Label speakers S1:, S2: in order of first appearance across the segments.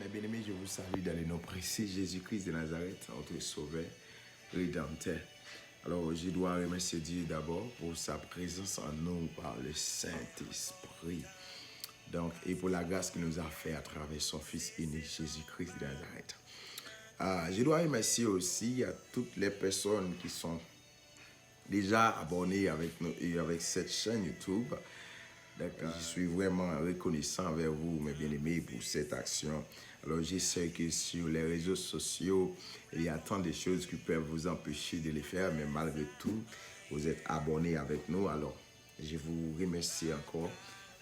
S1: Mes bien-aimés, je vous salue dans le nom précis Jésus-Christ de Nazareth, notre Sauveur, Rédempteur. Alors, je dois remercier Dieu d'abord pour sa présence en nous par le Saint-Esprit. Donc, et pour la grâce qu'il nous a fait à travers son Fils unique, Jésus-Christ de Nazareth. Je dois remercier aussi à toutes les personnes qui sont déjà abonnées avec nous et avec cette chaîne YouTube. Je suis vraiment reconnaissant envers vous, mes bien-aimés, pour cette action. Alors, je sais que sur les réseaux sociaux, il y a tant de choses qui peuvent vous empêcher de les faire, mais malgré tout, vous êtes abonnés avec nous. Alors, je vous remercie encore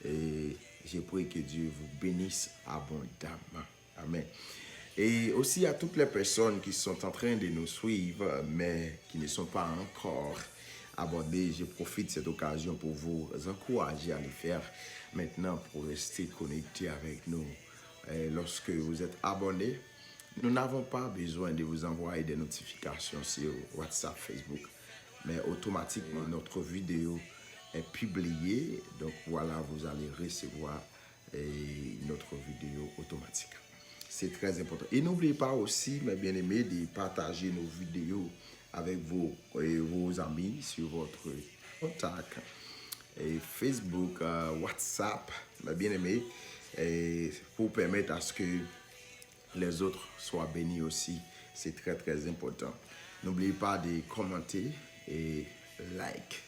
S1: et je prie que Dieu vous bénisse abondamment. Amen. Et aussi à toutes les personnes qui sont en train de nous suivre, mais qui ne sont pas encore abonnés, je profite de cette occasion pour vous encourager à le faire maintenant pour rester connectés avec nous. Et lorsque vous êtes abonnés, nous n'avons pas besoin de vous envoyer des notifications sur WhatsApp, Facebook, mais automatiquement notre vidéo est publiée. Donc voilà, vous allez recevoir notre vidéo automatique. C'est très important. Et n'oubliez pas aussi, mes bien-aimés, de partager nos vidéos avec vos amis sur votre contact, et Facebook, WhatsApp, mes bien-aimés, pour permettre à ce que les autres soient bénis aussi. C'est très, très important. N'oubliez pas de commenter et like.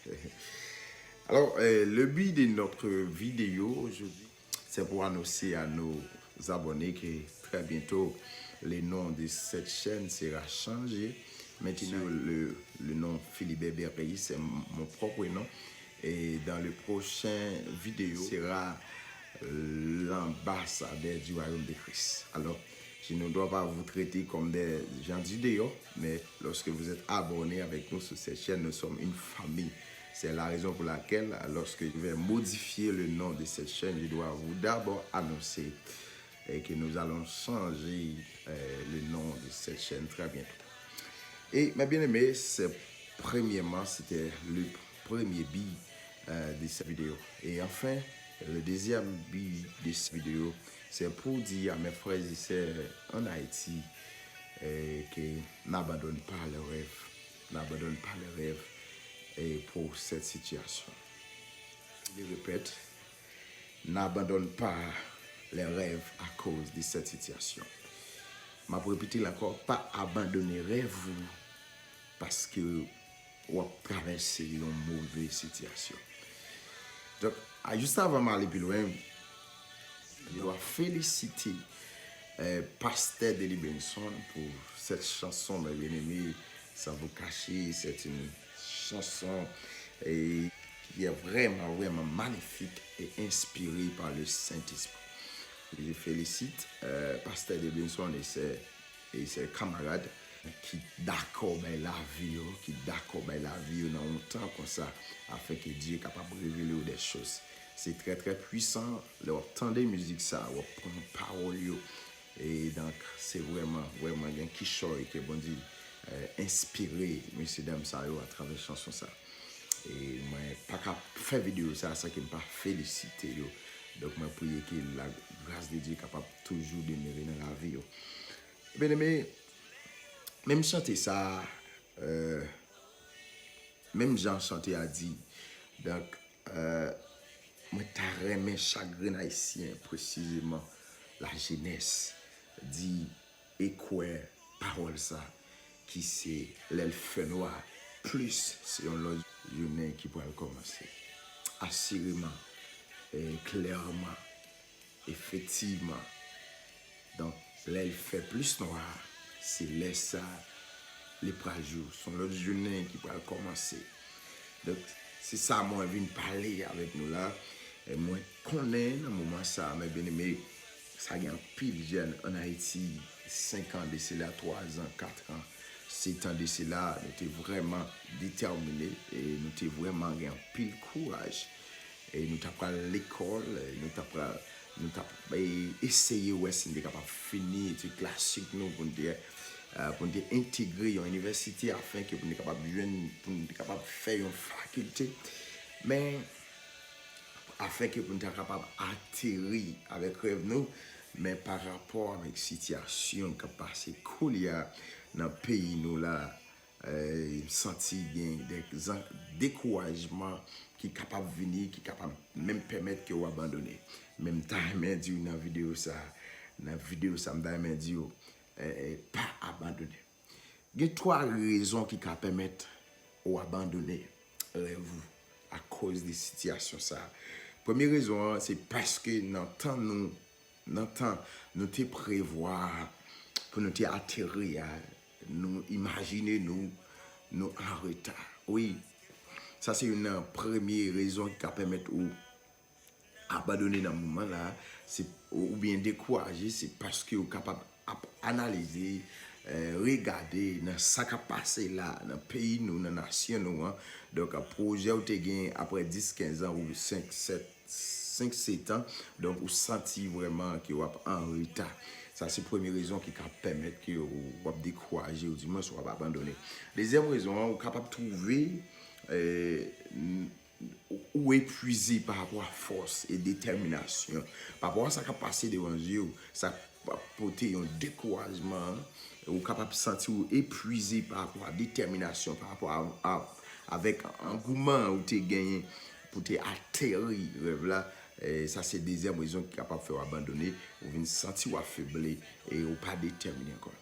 S1: Alors, le but de notre vidéo aujourd'hui, c'est pour annoncer à nos abonnés que très bientôt, le nom de cette chaîne sera changé. Maintenant, le nom Philibert Berreilly, c'est mon propre nom. Et dans le prochain vidéo, sera l'ambassadeur du royaume de Christ. Alors, je ne dois pas vous traiter comme des gens du dehors, mais lorsque vous êtes abonnés avec nous sur cette chaîne, nous sommes une famille. C'est la raison pour laquelle, lorsque je vais modifier le nom de cette chaîne, je dois vous d'abord annoncer que nous allons changer le nom de cette chaîne très bientôt. Et mes bien-aimés, premièrement, c'était le premier billet de cette vidéo. Et enfin, le deuxième billet de cette vidéo, c'est pour dire à mes frères et sœurs en Haïti que n'abandonne pas le rêve. N'abandonne pas le rêve pour cette situation. Je répète, n'abandonne pas les rêves à cause de cette situation. Je vais répéter encore, pas abandonner rêve parce que vous avez traversé une mauvaise situation. Donc, juste avant d'aller plus loin, je dois féliciter Pasteur Deli Benson pour cette chanson, mes bien-aimés, sans vous cacher. C'est une chanson qui est vraiment, vraiment magnifique et inspirée par le Saint-Esprit. Je félicite Pasteur Deli Benson et ses camarades qui d'accord avec la vie, dans un temps comme ça, afin que Dieu est capable de révéler des choses. C'est très très puissant. Leur temps de musique, ça, on prend parole. Et donc, c'est vraiment, vraiment bien qui choisit et qui est bon Dieu inspiré, messieurs, dames, ça, à travers chanson ça. Et moi, pas qu'à faire vidéo, ça qui ne pas féliciter. Donc, moi, prier que la grâce de Dieu est capable toujours de demeurer dans la vie. Bien aimé, même chanter ça, même Jean chanter a dit, donc, moi, t'as remis chagrin haïtien, précisément, la jeunesse, dit, et quoi, parole ça, qui c'est l'elfe noir, plus c'est un autre journée qui pourrait commencer. Assurément, et clairement, effectivement, donc, l'elfe plus noir, c'est ça, les jours, sont l'autre journée qui pourrait commencer. Donc, c'est ça, moi, je viens parler avec nous là. Et moi, je connais dans le moment ça, mais bien aimé, ça y a un pile jeune en Haïti, 5 ans de cela, 3 ans, 4 ans, 7 ans de cela, nous étions vraiment déterminés et nous étions vraiment un pile courage. Et nous avons à l'école, nous avons essayé de finir les classiques nous pour intégrer une université afin que nous soyons capables de faire une faculté. Mais afin que nous soyons capables d'atterrir avec rêve nous, mais par rapport avec la situation qui a passé dans le pays, nous là, senti des découragements qui sont capables de venir, qui sont capables même permettre que vous abandonnez. Même temps, je dit dans la vidéo, ça, je dit, pas abandonner. Il y a 3 raisons qui permettent d'abandonner vous à cause des situations. Première raison, c'est parce que nous te prévoir pour nous atterrir, nous imaginer nous en retard. Oui, ça c'est une première raison qui permet d'abandonner dans le moment là, ou bien décourager, c'est parce que vous êtes capable d'analyser, regarder dans ce qui a passé là, dans le pays, dans la nation. Donc, un projet où tu gagné après 10-15 ans ou 5-7 ans, donc vous sentez vraiment que vous êtes en retard. Ça, c'est la première raison qui permet que vous êtes découragé ou du moins vous abandonné. Deuxième raison, vous êtes capable de trouver ou épuisé par rapport à force et détermination. Par rapport à ce qui a passé devant vous, ça va porter un découragement. Vous êtes capable de sentir épuisé par rapport à détermination, par rapport avec engouement où tu as gagné pour atterrir rêve là. Et ça, c'est la deuxième raison qui est capable de faire abandonner. Vous venez sentir affaibli et vous pas déterminé encore.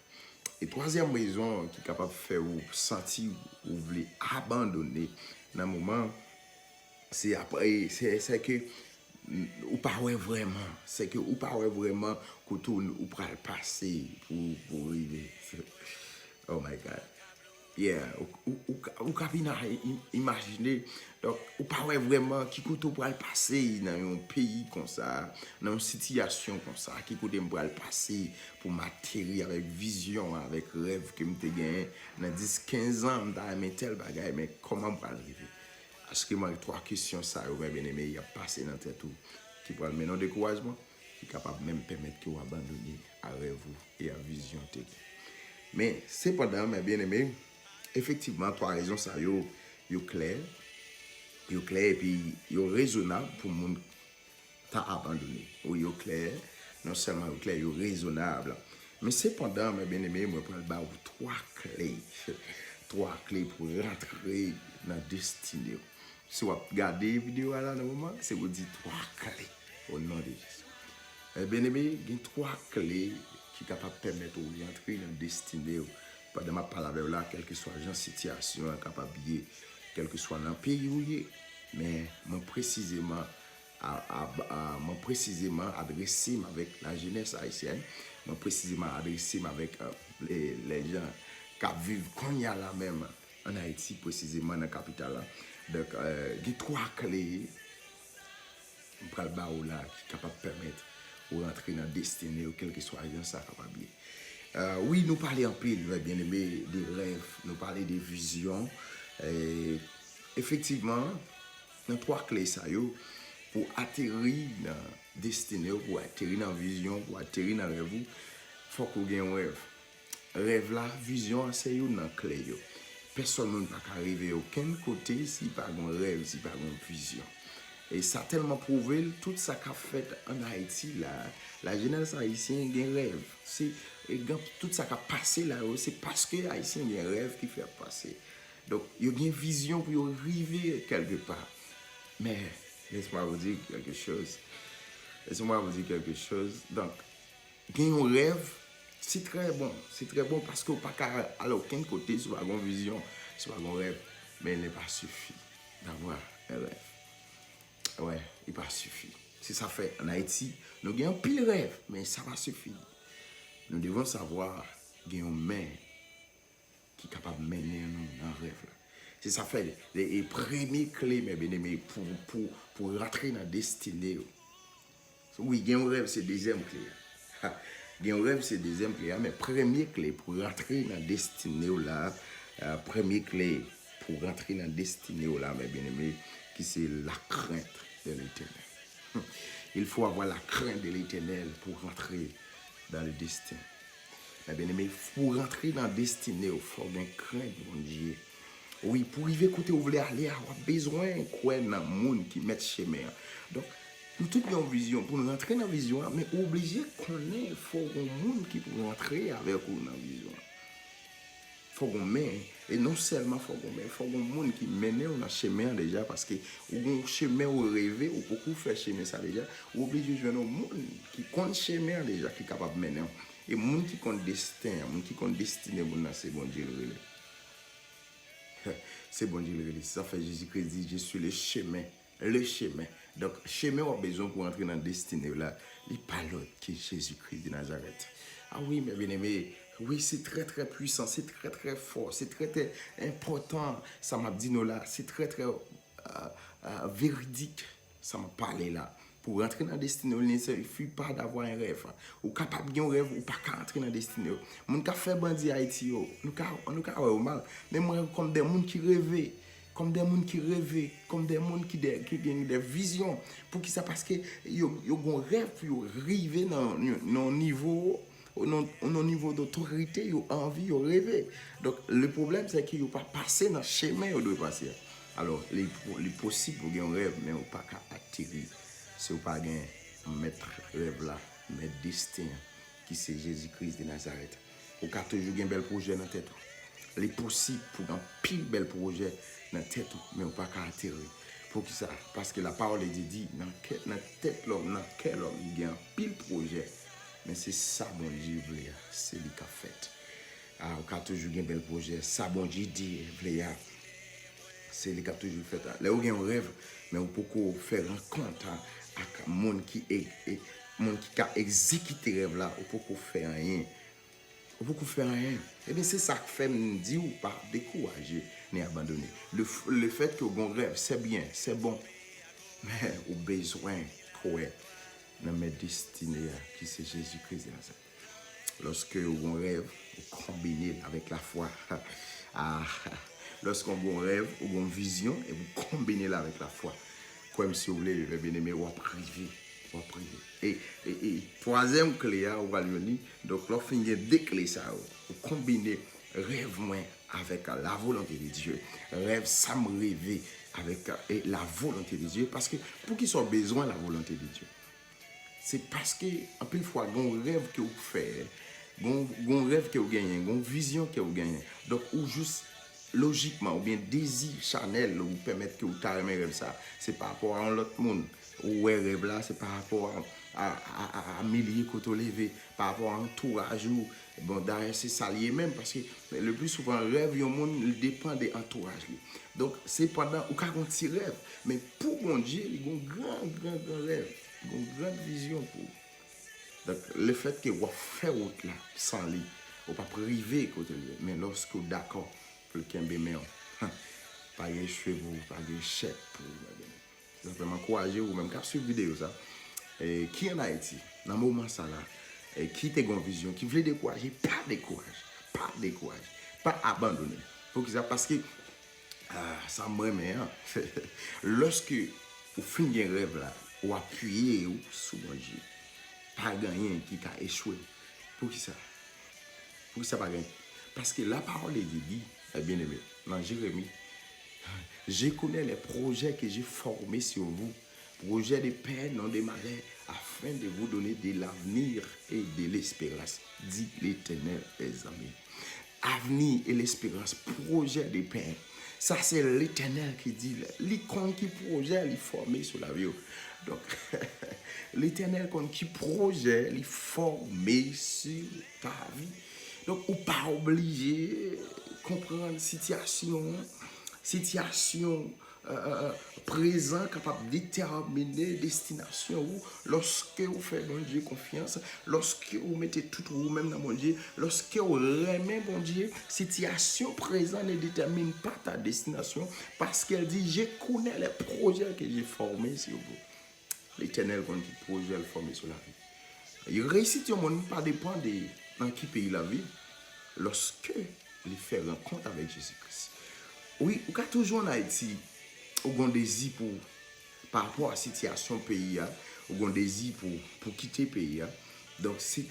S1: Et troisième raison qui est capable de faire vous sentir vous voulez abandonner dans le moment, c'est après, c'est que ou pas vraiment, c'est que ou pas vraiment que tout ou pas le passer pour arriver. Oh my God. Yeah, ou capable imaginer donc ou pas vraiment qui coûte pour le passer dans un pays comme ça, dans une situation comme ça, qui coûte pour le passer pour m'atterrir avec vision, avec rêve que me te gagné dans 10-15 ans dans tel bagaille, mais comment pour arriver? Parce que moi 3 questions ça bien aimé, il a passé dans tête tout qui peut le mener au découragement, qui est capable même permettre que vous abandonniez à rêve et à vision. Mais cependant, mes bien-aimés, effectivement, 3 raisons, ça yo clair et puis yo raisonnable pour le monde t'a abandonné. Oui, yo clair, non seulement yo clair, yo raisonnable. Mais cependant, mes bien-aimés, moi, je vais vous 3 clés. 3 clés pour rentrer dans la destinée. Si vous regardez la vidéo là, dans le moment, c'est vous dire 3 clés au nom de Jésus. Bien aimé, il y a 3 clés qui sont capables de permettre de rentrer dans la destinée. Pendant ma parole là, quelle que soit la situation, capable de quel que soit dans le pays où il est, mais précisément adressé avec la jeunesse haïtienne, précisément adressé avec les gens qui vivent qu'on y a là même en Haïti, précisément dans la capitale. Donc, il y a 3 clés pour le bas là qui sont capables de permettre de rentrer dans la destinée ou quel que soit la ça capable. Oui, nous parlons en pile, bien aimé, des rêves, nous parlons des visions. Effectivement, dans 3 clés ça pour atterrir dans la destinée, pour atterrir dans la vision, pour atterrir dans le rêve, il faut qu'on ait un rêve. Rêve là, vision, c'est une clé. Personne ne peut arriver à aucun côté si pas un rêve, si pas une vision. Et ça a tellement prouvé tout ça qu'a fait en Haïti, la jeunesse haïtienne a un rêve. Tout ça qui a passé là, c'est parce que les Haïtiens ont un rêve qui fait passer. Donc, il y a une vision pour arriver quelque part. Mais, laisse-moi vous dire quelque chose. Donc, il y a un rêve, c'est très bon. C'est très bon parce qu'on ne peut pas aller à aucun côté sur une vision, sur un rêve. Mais il n'est pas suffit d'avoir un rêve. Ouais, il pas suffit. Si ça fait en Haïti, nous avons un pile rêve, mais ça va suffire. Nous devons savoir qu'il y a une main qui est capable de mener nous dans le rêve. Si ça fait les premières clés, mes bien-aimés, pour rentrer dans la destinée. Oui, il y a un rêve, c'est la deuxième clé. Il y a un rêve, c'est la deuxième clé. Mais première clé pour rentrer dans la destinée, première clé pour rentrer dans la destinée, mes bien-aimés, qui c'est la crainte de l'Éternel. Il faut avoir la crainte de l'Éternel pour rentrer dans le destin. Mais bien aimé, pour rentrer dans le destin, il faut bien craindre mon Dieu. Oui, pour arriver côté où vous voulez aller, avoir besoin de quoi dans le monde qui met chemin. Donc, Nous tous avons une vision. Pour nous rentrer dans la vision, mais obligé qu'on ait, il faut un monde qui peut rentrer avec nous dans la vision. Il faut qu'on mène, et non seulement il faut qu'on mène, il faut qu'on monde qui mène dans le chemin déjà, parce que au chemin où rêver, ou beaucoup faire chemin ça déjà, ou obligé de jouer un monde qui compte chemin déjà, qui est capable de mener. Et monde qui compte destin, monde qui compte destiné, c'est bon Dieu le relais. C'est bon Dieu le relais. Ça fait Jésus-Christ dit, je suis le chemin. Le chemin. Donc, chemin a besoin pour entrer dans le destiné là. Il pas l'autre qui est Jésus-Christ de Nazareth. Ah oui, mes bien-aimés, oui, c'est très très puissant, c'est très très fort, c'est très très important. Ça m'a dit nous là, c'est très très véridique. Ça m'a parlé là. Pour rentrer dans la destinée, il ne suffit pas d'avoir un rêve. Ou capable d'un rêve ou pas qu'à entrer dans la destinée. Mon cas fait bandit Haïti, nous avons mal. Mais moi, comme des gens qui rêvent, comme des gens qui rêvent, comme des gens qui ont des visions. Pour qui ça? Parce que ils ont un rêve pour arriver dans un niveau. Au niveau d'autorité, ils ont envie, ils ont rêvé. Donc, le problème, c'est qu'ils n'ont pas passé dans le chemin où ils doivent passer. Alors, les possibles, vous avez un rêve, mais vous n'avez pas qu'à atterrir. Si vous n'avez pas mettre rêve là, mettre destin, qui c'est Jésus-Christ de Nazareth. Vous avez toujours un bel projet dans la tête. Les possibles pour un pile bel projet dans la tête, mais vous n'avez pas qu'à atterrir. Pour qui ça? Parce que la parole est dit, dans la tête l'homme, dans quel homme, il y a un pile projet. Mais c'est ça, bon Dieu, c'est lui qui a fait. Ah, on a toujours un bel projet. Ça, bon Dieu, dit, c'est lui qui a toujours fait. Là, on a un rêve, mais on peut faire un compte avec un monde qui a exécuté le rêve là. On peut faire rien. On peut faire rien. Et bien, c'est ça qui fait me dire ou pas décourager, ni abandonner. Le fait que on rêve, c'est bien, c'est bon. Mais au besoin, quoi? Dans mes destinées, qui c'est Jésus-Christ de Nazareth. Lorsque on rêve, on combine avec la foi. Lorsqu'on rêve, on a une vision et vous combinez avec la foi. Comme si vous voulez, le bien-aimé, ou privé. Et troisième clé, on va le dire, donc lorsqu'on a deux clés, vous combinez rêve moins avec la volonté de Dieu. Rêve, ça me rêver avec la volonté de Dieu. Parce que pour qu'ils soient besoin de la volonté de Dieu. C'est parce que, en plus, fois, il y a un rêve que vous faites, il y a un rêve que vous gagnez, il y a une vision que vous gagnez. Donc, ou juste logiquement, ou bien désir charnel, vous permettre que vous t'arrêtez rêve ça, c'est par rapport à l'autre monde. Ou rêve là, c'est par rapport à milliers que vous levez, par rapport à entourage. Bon, d'ailleurs, c'est ça lié même, parce que le plus souvent, le rêve, le monde dépend de l'entourage. Donc, c'est pendant, ou quand on petit rêve, mais pour mon Dieu, il y a un grand rêve. Une grande vision pour. Donc, le fait que vous faites route là, sans lit, vous pas privé côté lui, mais lorsque vous d'accord pour le Kembe Méon, pas de cheveux, pas de chèque pour vous. Simplement encourager ou même qu'à suivre vidéo ça. Et qui en Haïti, dans le moment ça là, et qui a une vision, qui veut décourager, pas décourager, pas abandonner. Faut que ça, parce que ça me remet, hein. Lorsque vous finissez un rêve là, ou appuyer sur mon Dieu. Pas gagner qui a échoué. Pour qui ça? Pour qui ça pas gagner? Parce que la parole est dit, bien aimé, dans Jérémie, je connais les projets que j'ai formés sur vous, projets de paix, non de malheur, afin de vous donner de l'avenir et de l'espérance, dit l'Éternel, les amis. Avenir et l'espérance, projet de paix. Ça, c'est l'Éternel qui dit, l'icône qui projet, il formé sur la vie. Donc, l'Éternel qui projet, il formé sur ta vie. Donc, on pas obligé de comprendre la situation présent capable de déterminer destination ou lorsque vous faites bon Dieu confiance, lorsque vous mettez tout vous-même dans mon Dieu, lorsque vous remettez bon Dieu, situation présente ne détermine pas ta destination parce qu'elle dit je connais les projets que j'ai formés sur vous. L'Éternel connaît les projets formés sur la vie. Il réussit au monde pas dépend de dans quel pays la vie lorsque il fait rencontre avec Jésus-Christ. Oui, ou quand toujours en Haïti, ou un désir par rapport à la situation du pays, ou un désir pour quitter le pays. Donc, c'est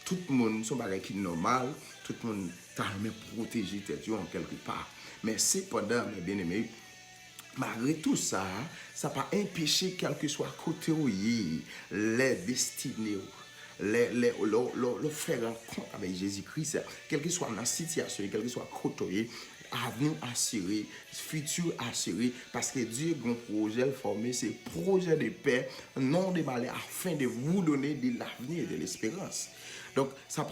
S1: tout le monde, son bagage qui est normal, tout le monde t'a même protégé en quelque part. Mais cependant, mes bien-aimés, malgré tout ça, ça n'a pas empêché, quel que soit côté où il est, les destinés, le faire rencontre avec Jésus-Christ, quelle que soit la situation, quel que soit côté, avenir assuré, futur assuré, parce que Dieu a un projet formé, c'est projet de paix, non de malheur, afin de vous donner de l'avenir et de l'espérance. Donc, ça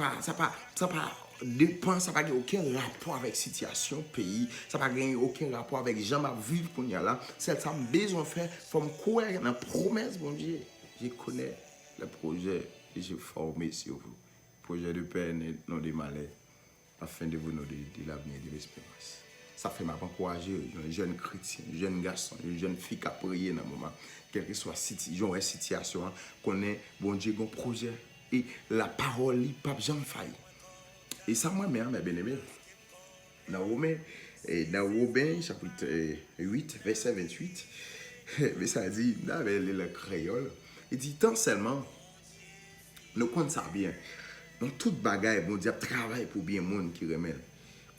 S1: dépend, ça n'a aucun rapport avec la situation pays, ça n'a aucun rapport avec les gens qui vivent qu'on y a là. C'est ça que besoin de faire, il faut croire dans la promesse, bon Dieu. Je connais le projet que j'ai formé sur vous. Projet de paix, non de malheur, afin de vous donner de l'avenir et de l'espérance. Ça fait m'encourager un jeune chrétien, un jeune garçon, une jeune fille qui a prié dans le moment, quelle que soit la situation, qu'on ait, bon Dieu, un projet. Et la parole, il pas jamais failli. Et ça, moi-même, mes bien-aimés, dans Romains, chapitre 8, verset 28, mais ça dit, là, avec le créole, il dit, tant seulement, nous comptons ça bien. Dans toute bagaille, bon Dieu travaille pour bien le monde qui remet.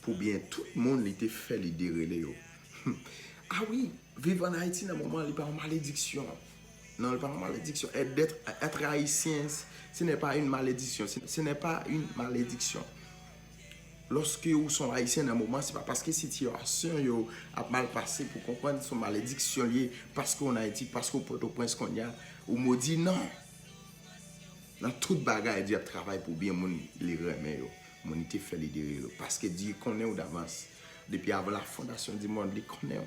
S1: Pour bien tout le monde, il était fait l'idée. Ah oui, vivre en Haïti, dans un moment, il n'y a pas de malédiction. Non, il n'y a pas de malédiction. Être haïtien, ce n'est pas une malédiction. Ce n'est pas une malédiction. Lorsque vous sont haïtiens dans un moment, ce n'est pas parce que la situation a mal passé pour comprendre son malédiction liée parce qu'on a Haïti, parce qu'on peut au point qu'on y a. Ou me dit non. Dans toute bagarre, Dieu travaille pour bien les remettre. Mon été fait l'idée. Parce que Dieu connaît d'avance. Depuis avant la fondation du monde, il connaît.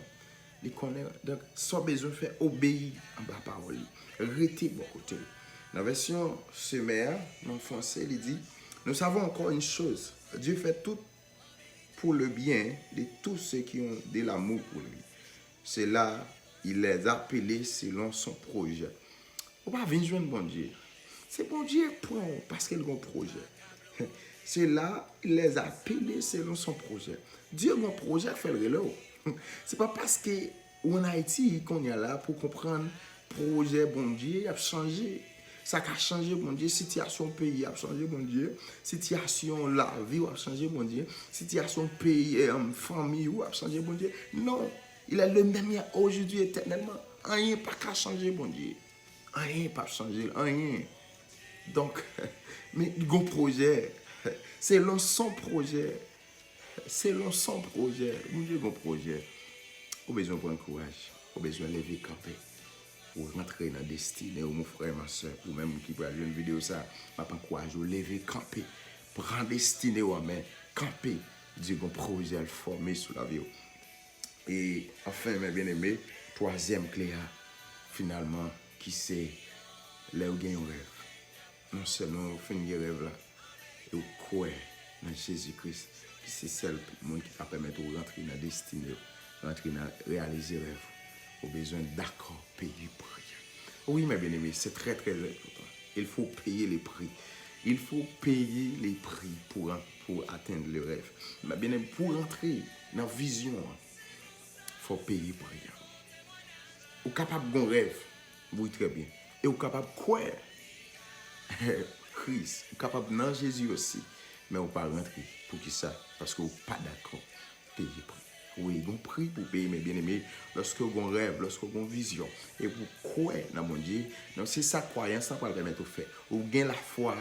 S1: Il connaît. Donc, sans besoin de faire obéir à la parole. Restez bon côté. Dans la version sommaire, en français, il dit, nous savons encore une chose. Dieu fait tout pour le bien de tous ceux qui ont de l'amour pour lui. C'est là, il les a appelés selon son projet. On va venir joindre bon Dieu. C'est bon Dieu parce qu'il a un projet. C'est là, il les a appelés selon son projet. Dieu a un projet à faire le relais. C'est pas parce que en Haïti qu'on est là pour comprendre le projet bon Dieu a changé. Ça a changé bon Dieu, situation pays a changé bon Dieu, situation la vie a changé bon Dieu, situation pays famille a changé bon Dieu. Non, il est le même aujourd'hui éternellement. Rien pas qu'à changer bon Dieu. Rien pas changer, rien. Donc, mais il y a un projet. C'est son projet. C'est son projet. Mon Dieu, un projet. Vous avez besoin de prendre courage. Vous avez besoin de lever camper. Pour rentrer dans la destinée. Ou mon frère, ma soeur, ou même qui peut aller une vidéo, ça, je prends courage. Vous lever camper. Prendre destinée ou main. Camper. Dieu, un projet formé sous la vie. Et enfin, mes bien-aimés, troisième clé, finalement, qui c'est là où il y a un rêve. Non seulement vous finissez le rêve là, et vous croyez dans Jésus-Christ, qui c'est celle qui va permettre de rentrer dans la destinée, rentrer dans réaliser le rêve. Vous avez besoin d'accord, payer le prix. Oui, mes bien-aimés, c'est très très important. Il faut payer les prix. Il faut payer les prix pour atteindre le rêve. Mais bien aimé, pour entrer dans la vision, il faut payer le prix. Vous êtes capable d'un rêve, vous très bien. Et vous êtes capable de croire. Christ, vous êtes capable dans Jésus aussi, mais vous ne pouvez pas rentrer. Pour qui ça? Parce que vous n'êtes pas d'accord. Payer le prix. Oui, vous avez un prix pour payer, mes bien-aimés, lorsque vous avez un rêve, lorsque vous avez une vision, et vous croyez dans mon Dieu. Donc, c'est ça, croyance, ça va permettre de faire. Vous avez la foi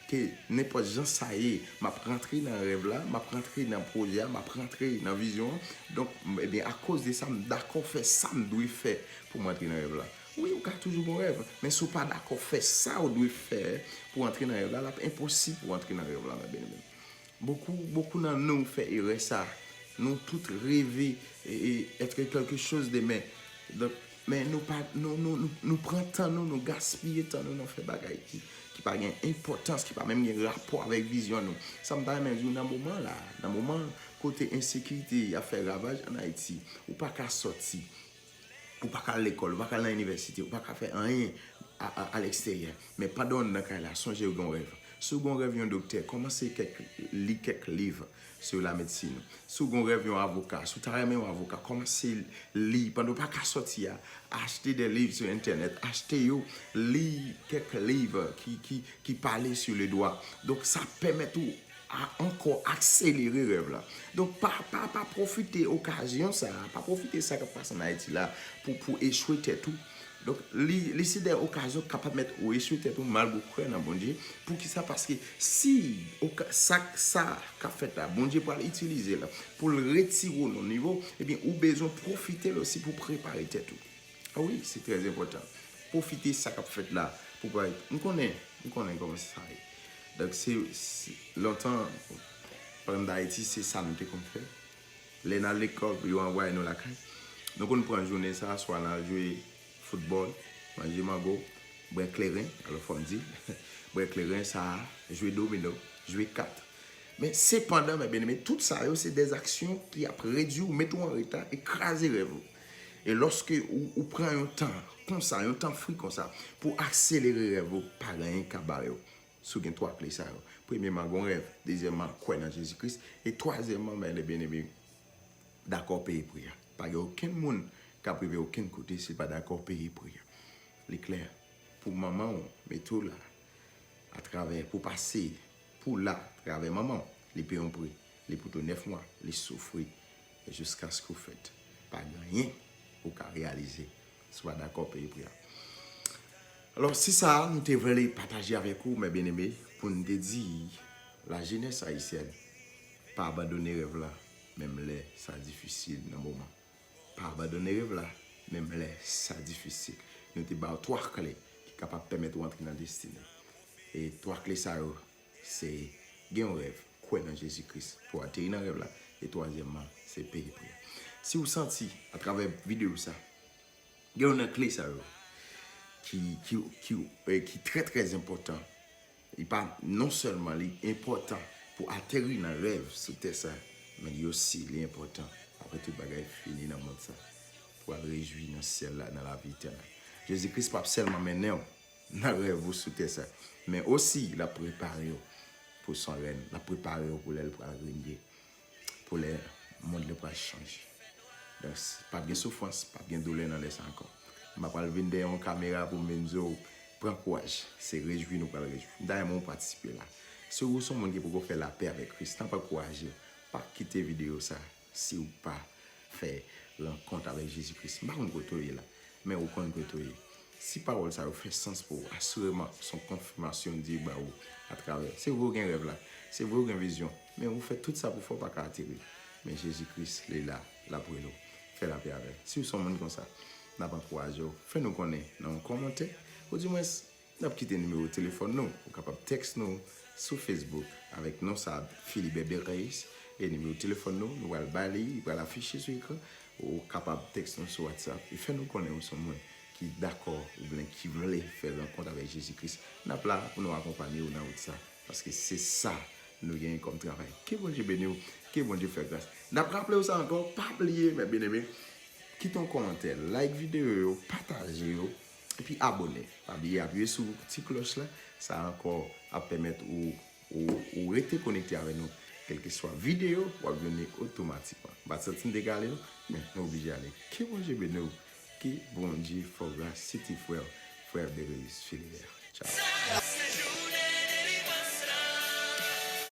S1: que n'importe gens, ça y est, je vais rentrer dans le rêve là, je vais rentrer dans le projet, je vais rentrer dans la vision. Donc, eh bien, à cause de ça, je suis d'accord faire ça, je dois faire pour rentrer dans le rêve là. Oui, vous avez toujours un rêve, mais si vous n'êtes pas d'accord faire ça, vous devez faire pour entrer dans le rêve là, c'est impossible pour entrer dans le rêve là, mes bien-aimés. Beaucoup d'entre nous font erreur ça. Nous tous rêver et être quelque chose de mais. Donc, mais nous prenons temps, nous gaspillons temps, nous faisons des choses qui n'ont pas d'importance, qui n'ont pas même un rapport avec la vision. Nous. Ça me paraît même dans le moment là, dans le moment côté insécurité, il y a fait ravage en Haïti, ou pas qu'à sortir, ou pas qu'à l'école, ou pas qu'à l'université, ou pas qu'à faire rien à l'extérieur. Mais pardon, dans le cas là, songez au rêve. Si vous avez un rêve un docteur, commencez à lire quelques livres sur la médecine. Si vous avez un rêve un avocat, si vous avez un avocat, commencez à lire. Pendant pas qu'à sortir, achetez des livres sur Internet, lire quelques livres qui parlent sur les doigts. Donc ça permet tout à encore accélérer le rêve là. Donc, pas profiter occasion ça, pas profiter ça qui passe en Haïti là pour échouer tout. Donc, c'est des occasions capables de mettre ou échouer tout mal beaucoup dans bon Dieu. Pour qui ça? Parce que si ça qu'a fait là, bon Dieu pour l'utiliser là, pour le retirer au niveau, eh bien, ou besoin profiter aussi pour préparer tout. Ah oui, c'est très important. Profiter de ça qu'a fait là pour préparer. Nous connaissons comment ça est. Donc, c'est longtemps, par exemple, d'Haïti, c'est ça nous qu'on fait. Les dans l'école, ils envoient nous la caille. Donc, on prend une journée, ça, soit on a joué football, manger mango, boire clairin, alors faut me dire, boire clairin, ça, jouer domino, jouer cartes. Mais cependant, mes bien-aimés, tout ça, c'est des actions qui a réduit ou mettent en retard, écraser les vous. Et lorsque vous prenez un temps comme ça, un temps free comme ça, pour accélérer vos pas gagner cabaret, sous les trois clés ça. Premièrement, bon rêve. Deuxièmement, croire dans Jésus-Christ. Et troisièmement, mes bien-aimés, d'accord payer prière. Pas aucun monde qui a privé aucun côté, c'est pas d'accord payer prière. C'est clair. Pour maman, mais tout là, à travers, pour passer, pour là, à travers maman, les pays ont pris, les pour 9 mois, les souffrir, jusqu'à ce que vous faites. Pas rien pour réaliser. Soit d'accord payer prière. Alors, si ça, nous te voulons partager avec vous, mes bien-aimés, pour nous dire, la jeunesse haïtienne, pas abandonner le rêve là, même les ça difficile dans le moment. Pas abandonner le rêve là, même les ça difficile. Nous te avons 3 clés qui sont capables de permettre d'entrer dans la destinée. Et 3 clés, ça, c'est gagner un rêve, croire dans Jésus-Christ pour atterrir dans le rêve là. Et troisièmement, c'est payer prière. Si vous sentez à travers la vidéo ça, il y a une clé ça qui est très très important. Il pas non seulement important pour atterrir dans le rêve sur terre ça, mais il aussi important après tout bagage fini dans le monde ça pour réjouir dans ciel là dans la vie éternelle. Jésus-Christ pas seulement maintenant dans le rêve sur terre ça, mais aussi il a préparé pour son règne, il a préparé pour elle pour régner, pour le monde pour changer. Donc pas de souffrance, pas de douleur dans les encore. Je vais pas venir derrière une caméra pour me dire, prends courage, c'est réjouir nous pas le réjouir. D'ailleurs, on participer là. Si vous êtes un qui peut faire la paix avec Christ, pas courage, pas quitter la vidéo ça, si vous pas faire rencontre avec Jésus-Christ. Je ne sais pas là, mais vous connaissez. Si parole ça fait sens pour vous, assurément, son confirmation dit bah à travers. C'est vous qui avez rêve là, c'est vous qui avez vision. Mais vous faites tout ça pour faire pas atterrir. Mais Jésus-Christ, il est là pour nous. Faites la paix avec. Si vous êtes un monde comme ça, n'a pas courage, faites-nous connaître dans un commentaire. Ou du moins, n'a pas quitté le numéro de téléphone, nous. Vous capable de texter nous sur Facebook avec nous, ça, Philippe Bébé Reis. Et le numéro de téléphone, nous allons le balayer, nous allons l'afficher sur l'écran. Ou capable de texter nous sur WhatsApp. Et faites-nous connaître sur monde qui est d'accord ou bien qui veut faire rencontre avec Jésus-Christ. N'a pas là pour nous accompagner ou dans ça. Parce que c'est ça, nous gagnons comme travail. Que bon Dieu bénisse, que bon Dieu fait grâce. N'a pas rappelé ça encore, pas oublier, mes bien-aimés. Quittez un commentaire, like vidéo, partagez et puis abonnez. Appuyez sur la petite cloche là, ça va encore permettre de rester connecté avec nous. Quelle que soit vidéo, ou venir automatiquement. Bah, ça tient d'égaler, mais nous obligés d'aller. Que bon Dieu bénisse, que bon Dieu fait grâce, c'est frère de Philippe. Ciao.